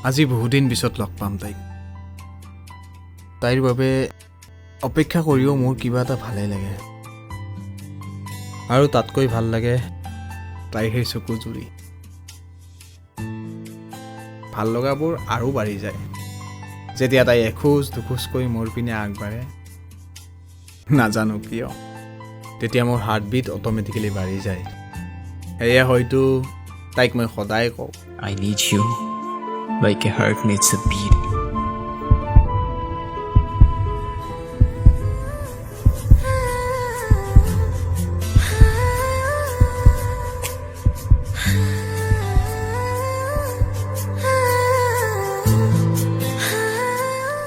আজি বহুদিন পিছত লগ পাম তাইক। তাইৰ বাবে অপেক্ষা কৰিও মোৰ কিবা এটা ভালেই লাগে, আৰু তাতকৈ ভাল লাগে তাইৰ সেই চকু জুৰি। ভাল লগাবোৰ আৰু বাঢ়ি যায় যেতিয়া তাই এখোজ দুখোজকৈ মোৰ পিনে আগবাঢ়ে। নাজানো কিয় তেতিয়া মোৰ হাৰ্টবিট অট'মেটিকেলি বাঢ়ি যায়। সেয়ে হয়তো তাইক মই সদায় কওঁ, I need you like a heart needs a beat.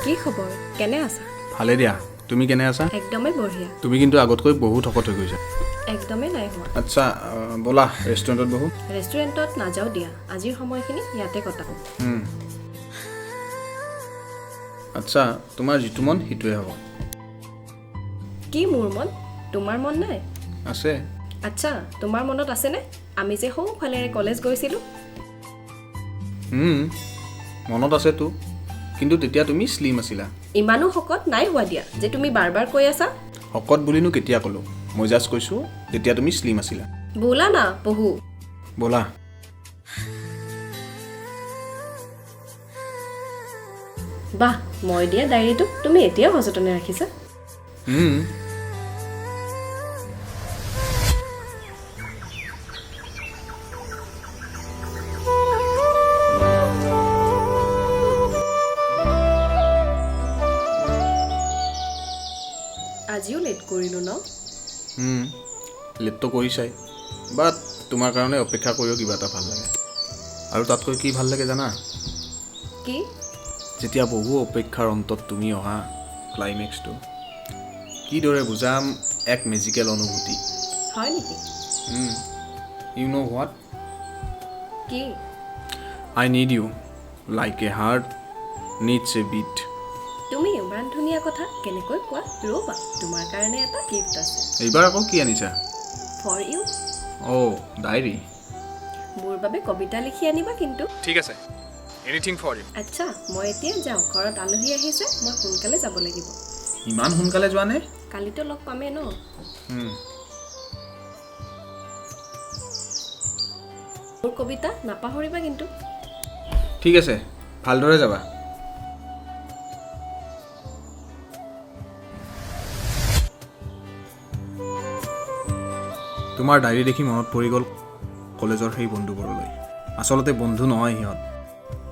কি খবৰ? কেনে আছা? ভালে দিয়া, তুমি কেনে আছা? একদমেই বঢ়িয়া। তুমি কিন্তু আগতকৈ বহুত শকত হৈ গৈছা। একদমেই নাই হোৱা। আচ্ছা ব'লা ৰেষ্টুৰেণ্টত বহো। ৰেষ্টুৰেণ্টত নাযাওঁ দিয়া, আজিৰ সময়খিনি ইয়াতে কটাওঁ। আচ্ছা তোমাৰ যিটো মন সেইটোৱে হ'ব। কি মোৰ মন? তোমাৰ মন নাই? আছে। আচ্ছা তোমাৰ মনত আছেনে আমি যে সৌফালেৰে কলেজ গৈছিলোঁ? মনত আছেতো, কিন্তু তেতিয়া তুমি শ্লিম আছিলা। ইমানো শকত নাই হোৱা দিয়া যে তুমি বাৰ বাৰ কৈ আছা। শকত বুলিনো কেতিয়া ক'লোঁ? মই জাষ্ট কৈছোঁ তেতিয়া তুমি শ্লিম আছিলা। ব'লা না পহু। ব'লা। বাহ, মই দিয়া ডায়েৰীটো তুমি এতিয়াও সযতনে ৰাখিছা। আজিও লেট কৰিলোঁ ন? লেটটো কৰিছাই, বাট তোমাৰ কাৰণে অপেক্ষা কৰিও কিবা এটা ভাল লাগে। আৰু তাতকৈ কি ভাল লাগে জানা? কি? যেতিয়া বহু অপেক্ষাৰ অন্তত তুমি অহা ক্লাইমেক্সটো। কিদৰে বুজাম, এক মেজিকেল অনুভূতি। হয় নেকি? You know' what? কি? I need you like a heart needs a beat. তুমি ইমান ধুনীয়া কথা কেনেকৈ কোৱা? ৰ'বা, তোমাৰ কাৰণে এটা গিফ্ট আছে। এইবাৰ আকৌ কি আনিছা? For you. অ' ডায়েৰী। মোৰ বাবে কবিতা লিখি আনিবা কিন্তু। ঠিক আছে, এনিথিং ফৰ ইউ। আচ্ছা মই এতিয়া যাওঁ, ঘৰত আলহী আহিছে, মই সোনকালে যাব লাগিব। ইমান সোনকালে যোৱা নে? কালিতো লগ পামেই ন। মোৰ কবিতা নাপাহৰিবা কিন্তু। ঠিক আছে, ভালদৰে যাবা। তোমাৰ ডায়েৰী দেখি মনত পৰি গ'ল কলেজৰ সেই বন্ধুবোৰলৈ। আচলতে বন্ধু নহয় সিহঁত,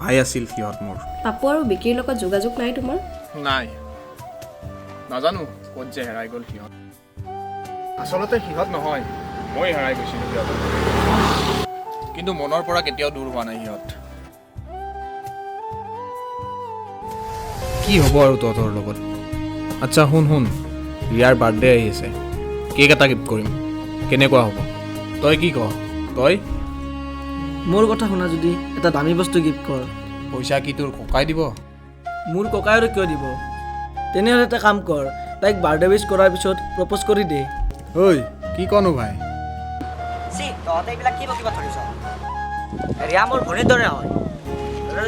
ভাই আছিল সিহঁত মোৰ। পাপু আৰু বিকিৰ লগত যোগাযোগ নাই তোমাৰ? নাই, নাজানো ক'ত যে হেৰাই গ'ল সিহঁত। আচলতে সিহঁত নহয়, মই হেৰাই গৈছিলোঁ সিহঁত। কিন্তু মনৰ পৰা কেতিয়াও দূৰ হোৱা নাই সিহঁত। কি হ'ব আৰু তহঁতৰ লগত? আচ্ছা শুন, ৰিয়াৰ বাৰ্থডে আহি আছে, কেক এটা গিফ্ট কৰিম। কেনেকুৱা হ'ব? তই কি কৱ? তই? মোৰ কথা শুনা, যদি এটা দামী বস্তু গিফ্ট কৰ। পইচা কি তোৰ ককাই দিব? মোৰ ককাই আৰু কিয় দিব? তেনেহ'লে এটা কাম কৰ, তাইক বাৰ্থডে উইচ কৰাৰ পিছত প্ৰপ'জ কৰি দে। ঐ কি কনো ভাই? তহঁতে এইবিলাক কি বকিব ধৰিছ? ৰিয়া মোৰ ভনীৰ দৰে হয়।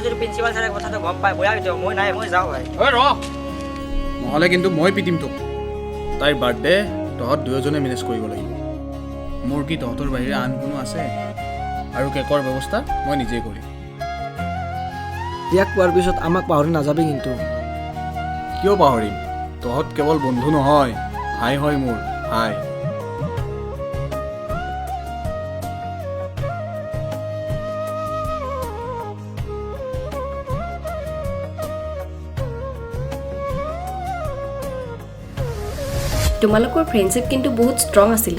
যদি প্ৰিন্সিপাল ছাৰে কথাটো গম পায় বয়া হৈ যাব। মই নাই, মই যাওঁ ভাই। ৰ নহ'লে কিন্তু মই পিটিম তোক। তাইৰ বাৰ্থডে তহঁত দুয়োজনে মেনেজ কৰিব লাগিব। মোৰ কি তহঁতৰ বাহিৰে আন কোনো আছে? আৰু কেকৰ ব্যৱস্থা মই নিজেই কৰিম। ইয়াক কোৱাৰ পিছত আমাক পাহৰি নাযাবি কিন্তু। কিয় পাহৰিম? তহঁত কেৱল বন্ধু নহয়, ভাই হয় মোৰ, ভাই। তোমালোকৰ ফ্ৰেণ্ডশ্বিপ কিন্তু বহুত ষ্ট্ৰং আছিল।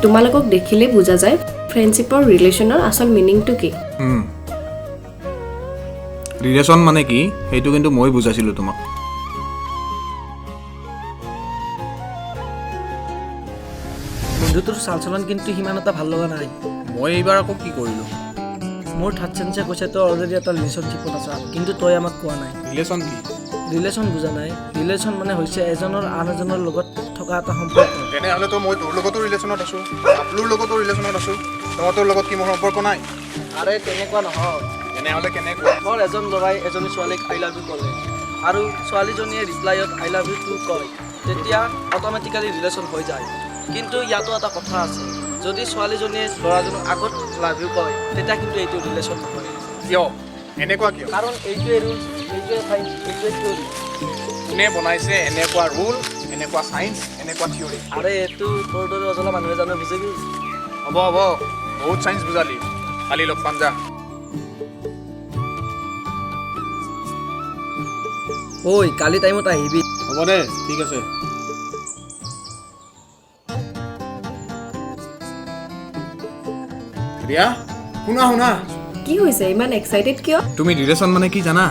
তোমালোকক দেখিলে বুজা যায় ফ্ৰেণ্ডশ্বিপৰ ৰিলেশ্যনৰ আচল মিনিংটো কি। ৰিলেশ্যন মানে কি সেইটো কিন্তু মই বুজাইছিলোঁ তোমাক। বন্ধুটোৰ চাল চলন কিন্তু সিমান এটা ভাল লগা নাই। মই এইবাৰ আকৌ কি কৰিলোঁ? মোৰ থাৰ্ড চেন্সে কৈছে তই অলৰেডি এটা ৰিলেশ্যনশ্বিপত আছা, কিন্তু তই আমাক কোৱা নাই। ৰিলেশ্যন কি? ৰিলেশ্যন বুজা নাই? ৰিলেশ্যন মানে হৈছে এজনৰ আন এজনৰ লগত থকা এটা সম্পৰ্ক। তেনেহ'লেতো মই তোৰ লগতো ৰিলেশ্যনত আছোঁ, আপলোৰ লগতো ৰিলেশ্যনত আছোঁ, তহঁতৰ লগত কি মোৰ সম্পৰ্ক নাই? আৰে তেনেকুৱা নহয়। তেনেহ'লে কেনেকুৱা ধৰ এজন ল'ৰাই এজনী ছোৱালীক আই লাভ ইউ ক'লে আৰু ছোৱালীজনীয়ে ৰিপ্লাইত আই লাভ ইউ টু কয় তেতিয়া অট'মেটিকেলি ৰিলেশ্যন হৈ যায় কিন্তু ইয়াতো এটা কথা আছে যদি ছোৱালীজনীয়ে ল'ৰাজনক আগত লাভ ইউ কয় তেতিয়া কিন্তু এইটো ৰিলেশ্যন নহয় কিয় এনেকুৱা কিয় কাৰণ এইটোৱে ৰুল এইটোৱে ফাইন এইটোৱে থিয়ৰী কোনে বনাইছে এনেকুৱা ৰুল এনেকুৱা চাইন্স এনেকুৱা থিয়ৰী আৰে এইটো তোৰ দৰে অজলা মানুহে জানো বুজিবি হ'ব হ'ব বহুত চাইন্স বুজালি কালি লগ পাম যা ঐ কালি টাইমত আহিবি হ'ব দে ঠিক আছে ৰিয়া শুনা শুনা কি হৈছে ইমান এক্সাইটেড কিয় তুমি ৰিলেশ্যন মানে কি জানা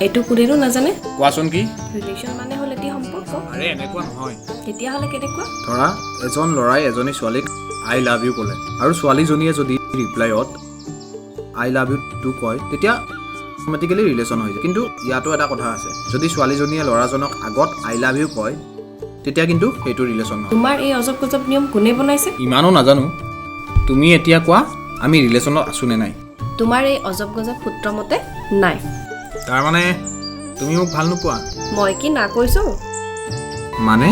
এইটো কোনেনো নাজানে কোৱাচোন কি ৰিলেশ্যন মানে হ'ল এটি সম্পৰ্ক আৰে এনেকুৱা নহয় তেতিয়াহ'লে কেনেকুৱা ধৰা এজন ল'ৰাই এজনী ছোৱালীক আই লাভ ইউ ক'লে আৰু ছোৱালীজনীয়ে যদি ৰিপ্লাইত আই লাভ ইউ টু কয় তেতিয়া অট'মেটিকেলি ৰিলেশ্যন হৈ যায় কিন্তু ইয়াতো এটা কথা আছে যদি ছোৱালীজনীয়ে ল'ৰাজনক আগত আই লাভ ইউ কয় তেতিয়া কিন্তু সেইটো ৰিলেশ্যন নহয় তোমাৰ এই অজব গজব নিয়ম কোনে বনাইছে ইমানো নাজানো তুমি এতিয়া কোৱা আমি ৰিলেশ্যনত আছোঁ নে নাই তোমাৰ এই অজব গজব সূত্ৰ মতে নাই তাৰমানে তুমি মোক ভাল নোপোৱা মই কি না কৈছো মানে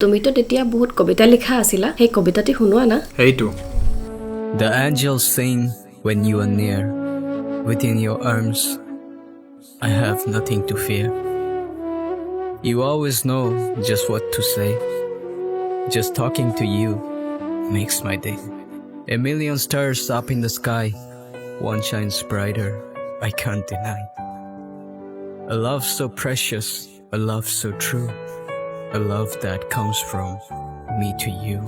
তুমিতো তেতিয়া বহুত কবিতা লিখা আছিলা সেই কবিতাটি শুনোৱা না সেইটো The angels sing when you are near. Within your arms, I have nothing to fear. You always know just what to say. Just talking to you makes my day. A million stars up in the sky. One shines brighter, I can't deny. A love so precious, a love so true. A love that comes from me to you.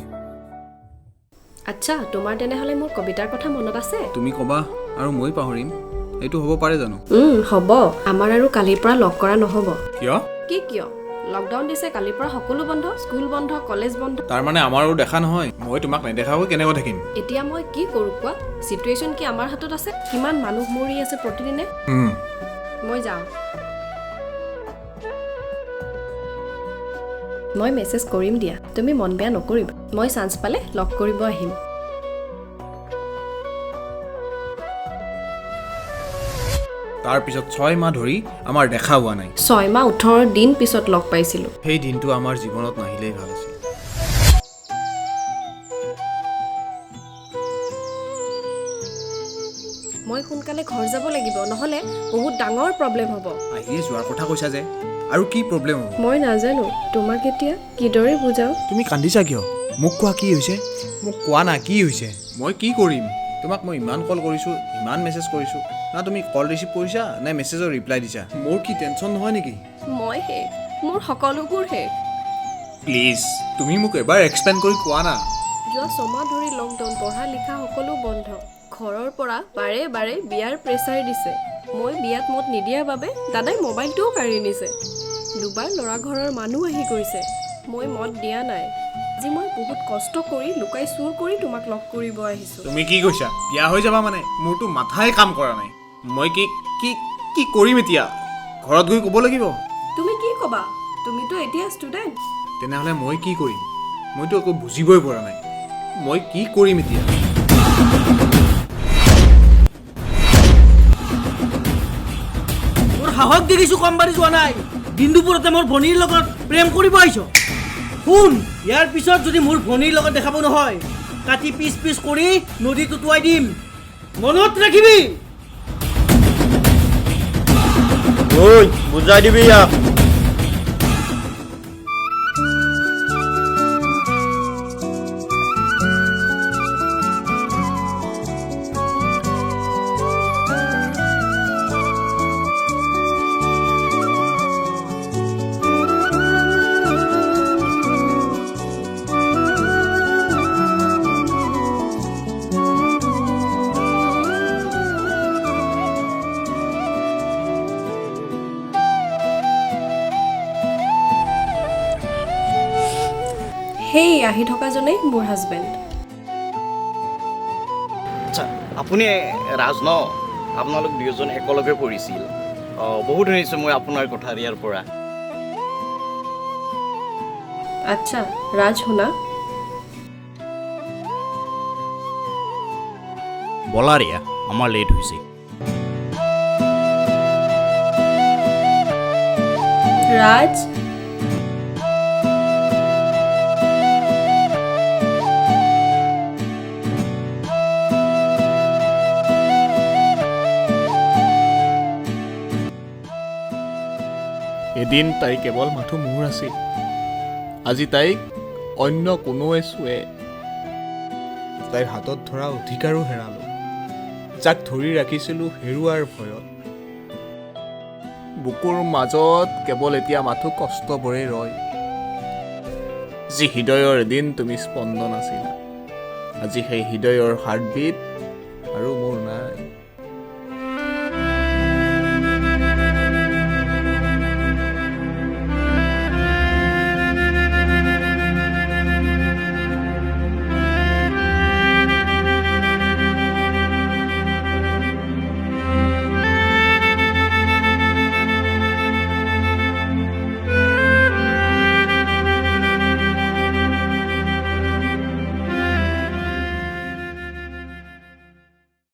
আচ্ছা তোমাৰ তেনেহ'লে মোৰ কবিতাৰ কথা মনত আছে তুমি ক'বা আৰু মই পাহৰিম এইটো হ'ব পাৰে জানো হ'ব আমাৰ আৰু কালিৰ পৰা লগ কৰা নহ'ব কিয় কিয় লকডাউন দিছে কালিৰ পৰা সকলো বন্ধ স্কুল বন্ধ কলেজ বন্ধ তাৰমানে আমাৰো দেখা নহয় মই তোমাক নেদেখাকৈ কেনেকৈ থাকিম এতিয়া মই কি কৰোঁ কোৱা চিটুৱেশ্যন কি আমাৰ হাতত আছে কিমান মানুহ মৰি আছে প্ৰতিদিনে মই যাওঁ মই মেছেজ কৰিম দিয়া তুমি মন বেয়া নকৰিবা মই চান্স পালে লগ কৰিব আহিম তাৰ পিছত 6 মাহ ধৰি আমাৰ দেখা হোৱা নাই 6 মাহ 18 দিন পিছত লগ পাইছিলোঁ সেই দিনটো আমাৰ জীৱনত নাহিলেই ভাল আছিল মই সোনকালে ঘৰ যাব লাগিব নহ'লে বহুত ডাঙৰ প্ৰব্লেম হ'ব আহিয়ে যোৱাৰ কথা কৈছা যে আৰু কি প্ৰব্লেম হ'ব মই নাজানো তোমাক এতিয়া কিদৰে বুজাও তুমি কান্দিছা কিয় মোক কোৱা কি হৈছে মোক কোৱা না কি হৈছে মই কি কৰিম তোমাক মই ইমান কল কৰিছোঁ ইমান মেছেজ কৰিছোঁ না তুমি কল ৰিচিভ কৰিছা নে মেছেজৰ ৰিপ্লাই দিছা মোৰ কি টেনশ্যন নহয় নেকি মই শেষ মোৰ সকলোবোৰ শেষ প্লিজ তুমি মোক এবাৰ এক্সপ্লেইন কৰি কোৱা না যোৱা 6 মাহ ধৰি লকডাউন পঢ়া লিখা সকলো বন্ধ ঘৰৰ পৰা বাৰে বাৰে বিয়াৰ প্ৰেছাৰ দিছে মই বিয়াত মত নিদিয়াৰ বাবে দাদাই মোবাইলটোও কাঢ়ি নিছে দুবাৰ ল'ৰা ঘৰৰ মানুহ আহি গৈছে মই মত দিয়া নাই আজি মই বহুত কষ্ট কৰি লুকাই চুৰ কৰি তোমাক লগ কৰিব আহিছোঁ তুমি কি কৈছা বিয়া হৈ যাবা মানে মোৰতো মাথাই কাম কৰা নাই মই কি কি কি কৰিম এতিয়া ঘৰত গৈ ক'ব লাগিব তুমি কি ক'বা তুমিতো এতিয়া ষ্টুডেণ্ট তেনেহ'লে মই কি কৰিম মইতো একো বুজিবই পৰা নাই মই কি কৰিম এতিয়া মোৰ সাহস দেখিছোঁ কম বাঢ়ি যোৱা নাই দিনদুপৰতে মোৰ ভনীৰ লগত প্ৰেম কৰিব আহিছ শুন ইয়াৰ পিছত যদি মোৰ ভনীৰ লগত দেখাব নহয় কাটি পিচ পিচ কৰি নদীত উটুৱাই দিম মনত ৰাখিবি ঐ বুজাই দিবি ইয়াক সেই আহি থকাজনেই মোৰ হাজবেণ্ড। আচ্ছা আপুনি ৰাজ ন আপোনালোক দুয়োজন একেলগে পঢ়িছিল বহুত শুনিছোঁ মই আপোনাৰ কথা ইয়াৰ পৰা আচ্ছা ৰাজ শুনা বলা ৰিয়া আমাৰ লেট হৈছে ৰাজ এদিন তাই কেৱল মাথো মোৰ আছিল আজি তাইক অন্য কোনোৱে চুৱে তাইৰ হাতত ধৰা অধিকাৰো হেৰালো যাক ধৰি ৰাখিছিলোঁ হেৰুৱাৰ ভয়ত বুকুৰ মাজত কেৱল এতিয়া মাথো কষ্টবোৰে ৰয় যি হৃদয়ৰ এদিন তুমি স্পন্দন আছিলা আজি সেই হৃদয়ৰ হাৰ্টবিট